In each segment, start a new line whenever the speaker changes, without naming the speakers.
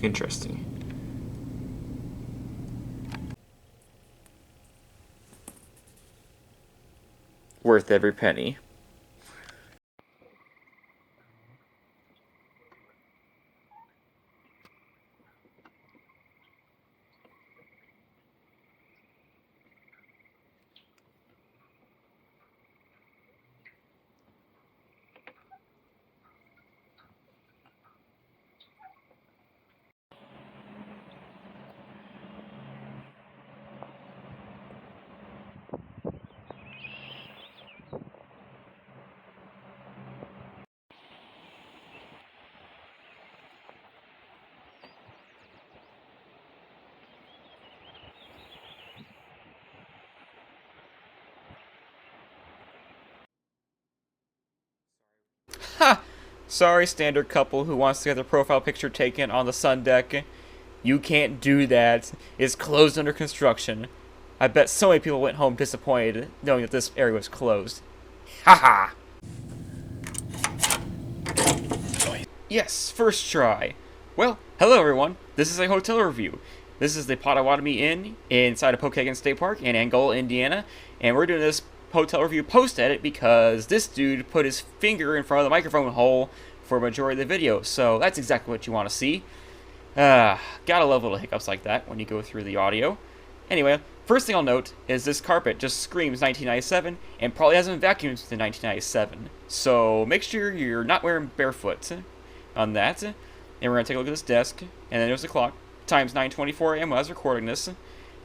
Interesting. Worth every penny. Ha! Sorry, standard couple who wants to get their profile picture taken on the sun deck. You can't do that. It's closed under construction. I bet so many people went home disappointed knowing that this area was closed. Haha! Yes, first try. Well, hello everyone. This is a hotel review. This is the Potawatomi Inn inside of Pokagon State Park in Angola, Indiana, and we're doing this hotel review post-edit because this dude put his finger in front of the microphone hole for a majority of the video, so that's exactly what you want to see. Gotta love little hiccups like that when you go through the audio. Anyway, first thing I'll note is this carpet just screams 1997 and probably hasn't been vacuumed since 1997, so make sure you're not wearing barefoot on that. And we're going to take a look at this desk, and then there's the clock. Time's 9:24 a.m. while I was recording this.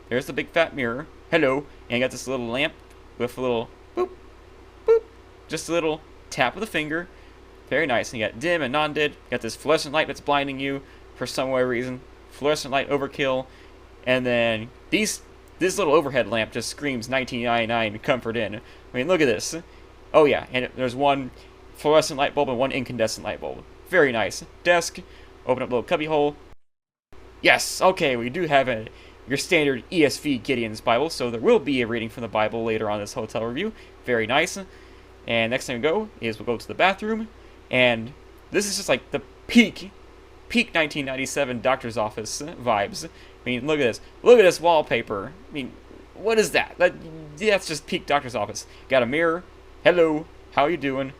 There's the big fat mirror. Hello. And you got this little lamp with a little boop, boop. Just a little tap of the finger. Very nice. And you got dim and non-dim. You got this fluorescent light that's blinding you for some way reason. Fluorescent light overkill. And then this little overhead lamp just screams 1999 comfort in. I mean, look at this. Oh yeah, and there's one fluorescent light bulb and one incandescent light bulb. Very nice. Desk. Open up a little cubby hole. Yes, okay, we do have your standard ESV Gideon's Bible, so there will be a reading from the Bible later on this hotel review. Very nice. And next thing we go is we'll go to the bathroom, and this is just like the peak 1997 doctor's office vibes. I mean, look at this. Look at this wallpaper. I mean, what is that? That's just peak doctor's office. Got a mirror. Hello, how you doing?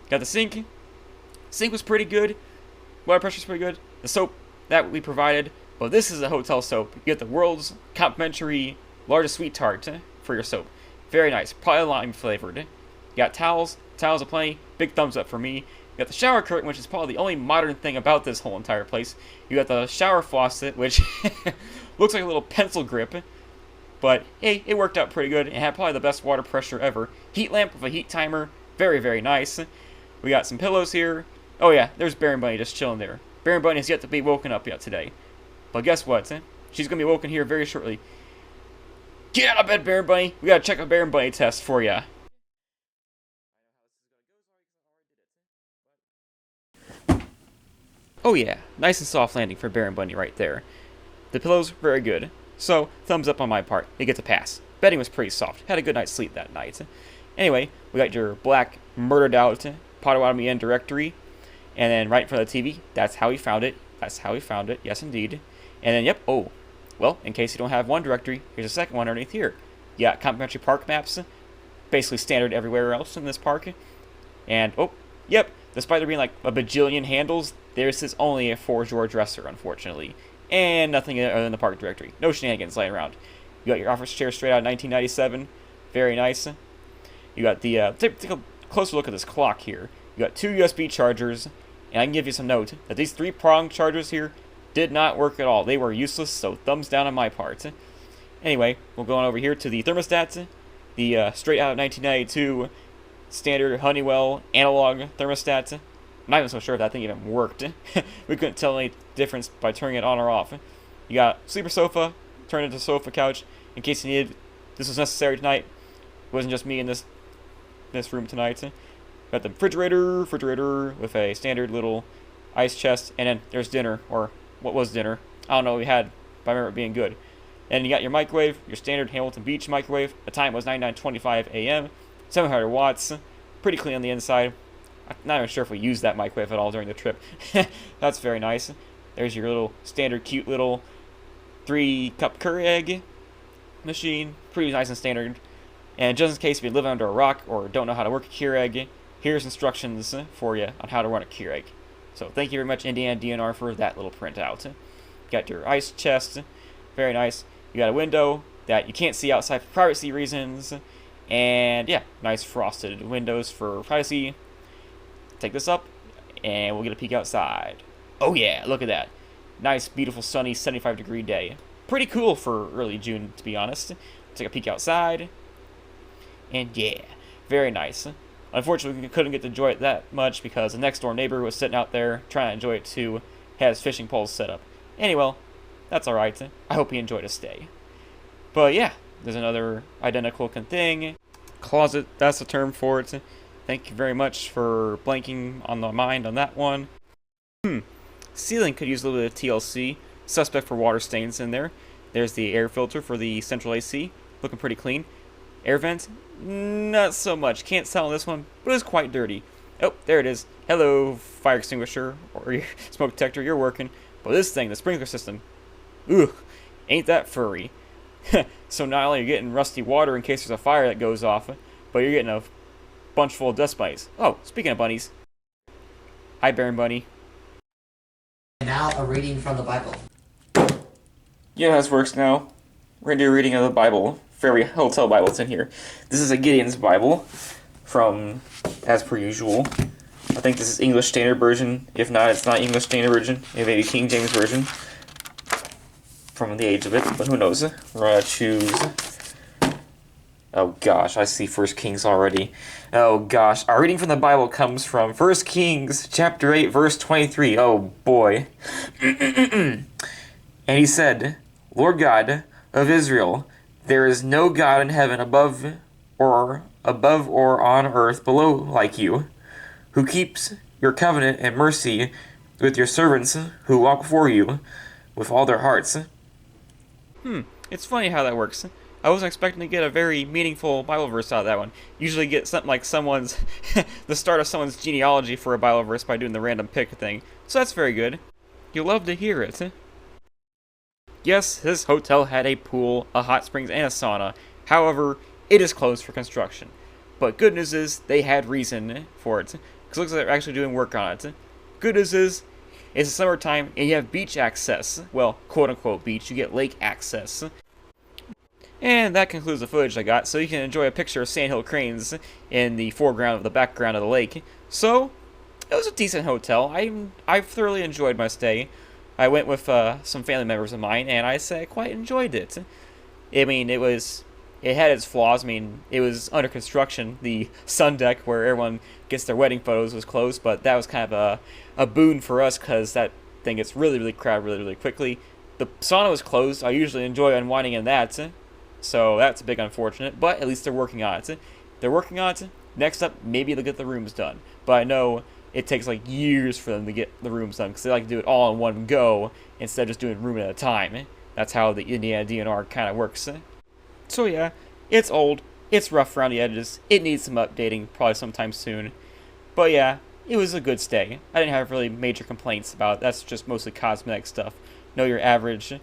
Got the sink. Sink was pretty good. Water pressure's pretty good. The soap that we provided. But this is a hotel soap. You get the world's complimentary largest sweet tart for your soap. Very nice. Probably lime flavored. You got towels. Towels aplenty. Big thumbs up for me. You got the shower curtain, which is probably the only modern thing about this whole entire place. You got the shower faucet, which looks like a little pencil grip. But hey, it worked out pretty good. It had probably the best water pressure ever. Heat lamp with a heat timer. Very, very nice. We got some pillows here. Oh yeah, there's Baron Bunny just chilling there. Baron Bunny has yet to be woken up yet today. But guess what? She's going to be woken here very shortly. Get out of bed, Baron Bunny. We got to check a Baron Bunny test for ya. Oh yeah, nice and soft landing for Baron Bunny right there. The pillows, very good. So, thumbs up on my part. It gets a pass. Bedding was pretty soft. Had a good night's sleep that night. Anyway, we got your black, murdered out Potawatomi Inn directory. And then right in front of the TV, that's how we found it. That's how we found it. Yes, indeed. And then, yep, oh, well, in case you don't have one directory, here's a second one underneath here. You got complimentary park maps, basically standard everywhere else in this park. And, oh, yep, despite there being like a bajillion handles, this is only a 4-drawer dresser, unfortunately. And nothing other than the park directory. No shenanigans laying around. You got your office chair straight out of 1997. Very nice. You got the, take a closer look at this clock here. You got 2 USB chargers. And I can give you some note that these 3-prong chargers here did not work at all. They were useless, so thumbs down on my part. Anyway, we'll go on over here to the thermostats. The straight out of 1992 standard Honeywell analog thermostat. I'm not even so sure if that thing even worked. We couldn't tell any difference by turning it on or off. You got sleeper sofa, turn it into sofa couch in case you needed. This was necessary tonight. It wasn't just me in this room tonight. Got the refrigerator with a standard little ice chest, and then there's dinner, or what was dinner. I don't know what we had, but I remember it being good. And you got your microwave, your standard Hamilton Beach microwave. The time was 9:25 a.m., 700 watts, pretty clean on the inside. I'm not even sure if we used that microwave at all during the trip. That's very nice. There's your little standard cute little 3-cup Keurig machine. Pretty nice and standard. And just in case if you live under a rock or don't know how to work a Keurig, here's instructions for you on how to run a Keurig. So thank you very much, Indiana DNR, for that little printout. You got your ice chest. Very nice. You got a window that you can't see outside for privacy reasons. And yeah, nice frosted windows for privacy. Take this up, and we'll get a peek outside. Oh yeah, look at that. Nice, beautiful, sunny, 75-degree day. Pretty cool for early June, to be honest. Take a peek outside. And yeah, very nice. Unfortunately, we couldn't get to enjoy it that much because the next door neighbor was sitting out there trying to enjoy it too. Had his fishing poles set up. Anyway, that's alright. I hope he enjoyed his stay. But yeah, there's another identical looking thing. Closet, that's the term for it. Thank you very much for blanking on the mind on that one. Ceiling could use a little bit of TLC. Suspect for water stains in there. There's the air filter for the central AC. Looking pretty clean. Air vent, not so much. Can't tell on this one, but it's quite dirty. Oh, there it is. Hello, fire extinguisher or your smoke detector. You're working. But this thing, the sprinkler system, ugh, ain't that furry. So not only are you getting rusty water in case there's a fire that goes off, but you're getting a bunch full of dust bunnies. Oh, speaking of bunnies. Hi, Baron Bunny.
And now a reading from the Bible.
You know how this works now. We're going to do a reading of the Bible. For every hotel Bible that's in here. This is a Gideon's Bible from, as per usual. I think this is English Standard Version. If not, it's not English Standard Version. It may be King James Version from the age of it, but who knows. We're going to choose... Oh gosh, I see 1 Kings already. Oh gosh, our reading from the Bible comes from 1 Kings chapter 8, verse 23. Oh boy. And he said, Lord God of Israel, there is no God in heaven above or on earth below like you, who keeps your covenant and mercy with your servants who walk before you with all their hearts. It's funny how that works. I wasn't expecting to get a very meaningful Bible verse out of that one. Usually get something like someone's the start of someone's genealogy for a Bible verse by doing the random pick thing. So that's very good. You'll love to hear it. Yes, this hotel had a pool, a hot springs, and a sauna. However, it is closed for construction. But good news is, they had reason for it. Because it looks like they're actually doing work on it. Good news is, it's the summertime, and you have beach access. Well, quote-unquote beach. You get lake access. And that concludes the footage I got, so you can enjoy a picture of sandhill cranes in the foreground of the background of the lake. So, it was a decent hotel. I thoroughly enjoyed my stay. I went with some family members of mine, and I quite enjoyed it. I mean, it had its flaws. I mean, it was under construction. The sun deck where everyone gets their wedding photos was closed, but that was kind of a boon for us because that thing gets really, really crowded really, really quickly. The sauna was closed. I usually enjoy unwinding in that, so that's a big unfortunate, but at least they're working on it. They're working on it. Next up, maybe they'll get the rooms done. But I know it takes like years for them to get the rooms done because they like to do it all in one go instead of just doing room at a time. That's how the Indiana DNR kind of works. So yeah, it's old, it's rough around the edges, it needs some updating probably sometime soon. But yeah, it was a good stay. I didn't have really major complaints about it. That's just mostly cosmetic stuff. No, your average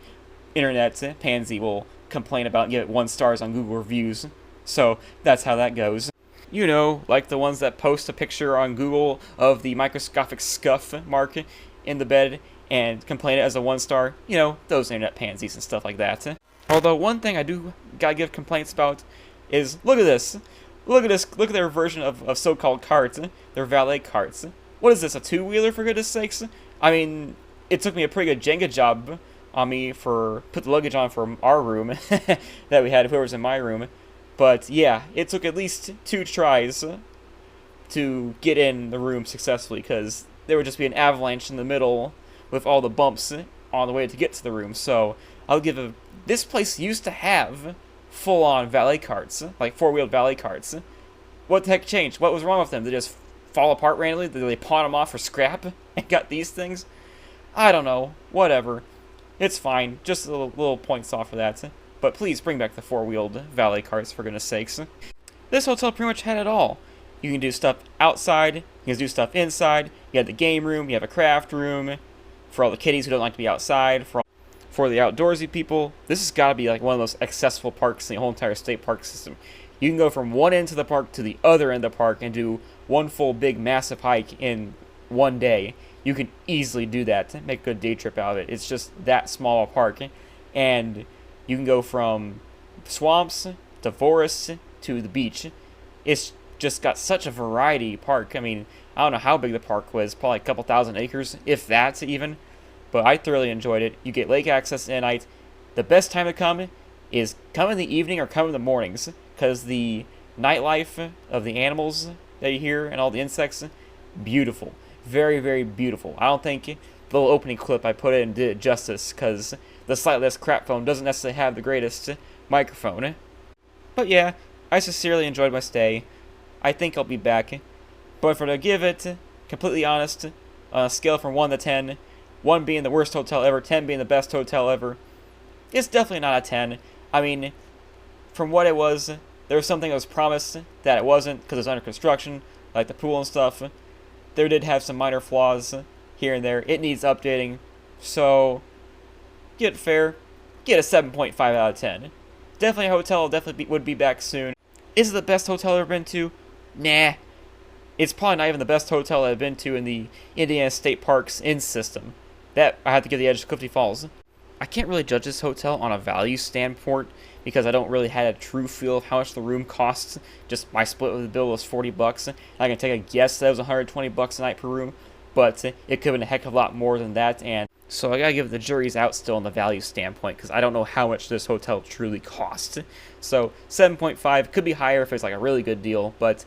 internet pansy will complain about and give it 1 stars on Google reviews. So that's how that goes. You know, like the ones that post a picture on Google of the microscopic scuff mark in the bed and complain it as a 1 star. You know, those internet pansies and stuff like that. Although one thing I do gotta give complaints about is, look at this. Look at this. Look at their version of so-called carts. Their valet carts. What is this, a 2-wheeler for goodness sakes? I mean, it took me a pretty good Jenga job on me for put the luggage on for our room that we had, whoever's in my room. But yeah, it took at least 2 tries to get in the room successfully because there would just be an avalanche in the middle with all the bumps on the way to get to the room. So I'll give this place used to have full-on valet carts, like 4-wheeled valet carts. What the heck changed? What was wrong with them? Did they just fall apart randomly? Did they pawn them off for scrap and got these things? I don't know. Whatever. It's fine. Just a little points off of that. But please bring back the 4-wheeled valet carts, for goodness sakes. This hotel pretty much had it all. You can do stuff outside, you can do stuff inside, you have the game room, you have a craft room, for all the kiddies who don't like to be outside, for the outdoorsy people. This has got to be like one of the most accessible parks in the whole entire state park system. You can go from one end of the park to the other end of the park and do one full big massive hike in one day. You can easily do that, make a good day trip out of it. It's just that small a park, and you can go from swamps to forests to the beach. It's just got such a variety park. I mean, I don't know how big the park was, probably a couple thousand acres, if that's even. But I thoroughly enjoyed it. You get lake access at night. The best time to come is come in the evening or come in the mornings, because the nightlife of the animals that you hear and all the insects, beautiful. Very, very beautiful. I don't think the little opening clip I put in did it justice, because the slightly less crap phone doesn't necessarily have the greatest microphone. But yeah, I sincerely enjoyed my stay. I think I'll be back. But if I'm to give it, completely honest, on a scale from 1 to 10, 1 being the worst hotel ever, 10 being the best hotel ever, it's definitely not a 10. I mean, from what it was, there was something that was promised that it wasn't because it was under construction, like the pool and stuff. There did have some minor flaws here and there. It needs updating, so get fair. Get a 7.5 out of 10. Definitely a hotel, definitely would be back soon. Is it the best hotel I've ever been to? Nah. It's probably not even the best hotel I've been to in the Indiana State Parks in system. That I have to give the edge to Clifty Falls. I can't really judge this hotel on a value standpoint because I don't really have a true feel of how much the room costs. Just my split with the bill was $40. I can take a guess that it was $120 a night per room, but it could have been a heck of a lot more than that. And so I gotta give the jury's out still on the value standpoint because I don't know how much this hotel truly costs. So 7.5 could be higher if it's like a really good deal, but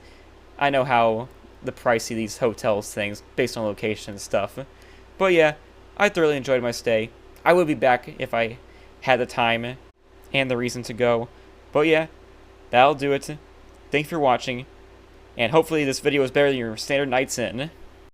I know how the pricey these hotels things based on location and stuff. But yeah, I thoroughly enjoyed my stay. I would be back if I had the time and the reason to go. But yeah, that'll do it. Thanks for watching, and hopefully this video is better than your standard Nights In.